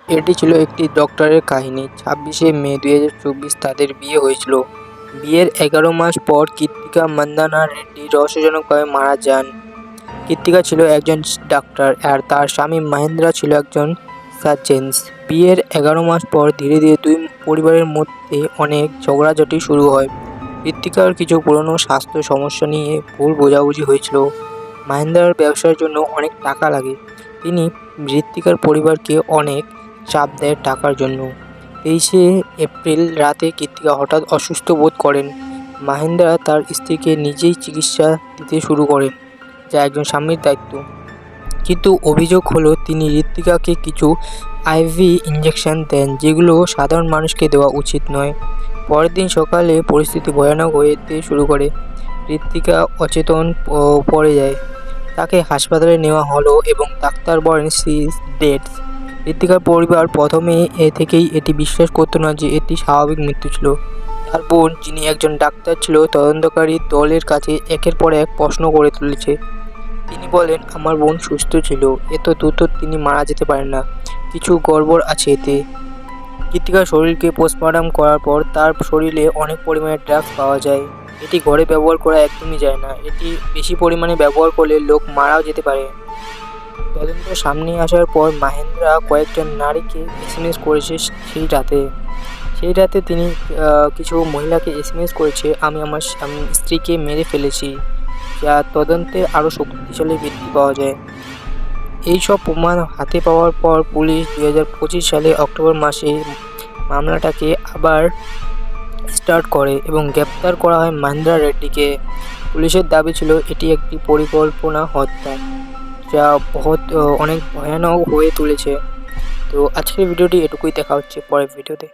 এটি ছিল একটি ডক্টরের কাহিনী। 26শে মে 2024 তাদের বিয়ে হয়েছিল। বিয়ের 11 মাস পর কৃত্তিকা মান্দানা রেড্ডি রহস্যজনকভাবে মারা যান। কৃত্তিকা ছিল একজন ডাক্তার আর তার স্বামী মহেন্দ্রা ছিল একজন সার্জন। বিয়ের 11 মাস পর ধীরে ধীরে দুই পরিবারের মধ্যে অনেক ঝগড়াঝাটি শুরু হয়। কৃত্তিকার কিছু পুরনো স্বাস্থ্য সমস্যা নিয়ে ভুল বোঝাবুঝি হয়েছিল। মহেন্দ্রার ব্যবসার জন্য অনেক টাকা লাগে। তিনি কৃত্তিকার পরিবারকে অনেক চাপ দেয় টাকার জন্য। 23শে এপ্রিল রাতে কৃত্তিকা হঠাৎ অসুস্থ বোধ করেন। মহেন্দ্রা তার স্ত্রীকে নিজেই চিকিৎসা দিতে শুরু করেন, যা একজন স্বামীর দায়িত্ব। কিন্তু অভিযোগ হলো তিনি কৃত্তিকাকে কিছু আইভি ইঞ্জেকশন দেন, যেগুলো সাধারণ মানুষকে দেওয়া উচিত নয়। পরের দিন সকালে পরিস্থিতি ভয়ানক হতে শুরু করে। কৃত্তিকা অচেতন পড়ে যায়। তাকে হাসপাতালে নেওয়া হলো এবং ডাক্তার বলেন শি ইজ ডেড। কৃত্তিকার পরিবার প্রথমে থেকেই এটি বিশ্বাস করতো না যে এটি স্বাভাবিক মৃত্যু ছিল। তার বোন, যিনি একজন ডাক্তার ছিল, তদন্তকারী দলের কাছে একের পর এক প্রশ্ন করে তুলেছে। তিনি বলেন, আমার বোন সুস্থ ছিল, এত দ্রুত তিনি মারা যেতে পারেন না, কিছু গড়বড় আছে এতে। কৃত্তিকার শরীরকে পোস্টমর্টম করার পর তার শরীরে অনেক পরিমাণে ড্রাগস পাওয়া যায়। এটি ঘরে ব্যবহার করা একদমই যায় না। এটি বেশি পরিমাণে ব্যবহার করলে লোক মারাও যেতে পারে। তদন্ত সামনে আসার পর মহেন্দ্রা কয়েকজন নারীকে এসএমএস করেছে সেই রাতে তিনি কিছু মহিলাকে এসএমএস করেছে, আমি আমার স্ত্রীকে মেরে ফেলেছি, যা তদন্তে আরও শক্তিশালী বৃদ্ধি পাওয়া যায়। এই সব প্রমাণ হাতে পাওয়ার পর পুলিশ 2025 সালে অক্টোবর মাসে মামলাটাকে আবার স্টার্ট করে এবং গ্রেপ্তার করা হয় মহেন্দ্রা রেড্ডিকে। পুলিশের দাবি ছিল এটি একটি পরিকল্পনা হত্যা, যা অনেক ভয়ানক হয়ে তুলেছে। তো আজকের ভিডিওটি এটুকুই, দেখা হচ্ছে পরের ভিডিওতে।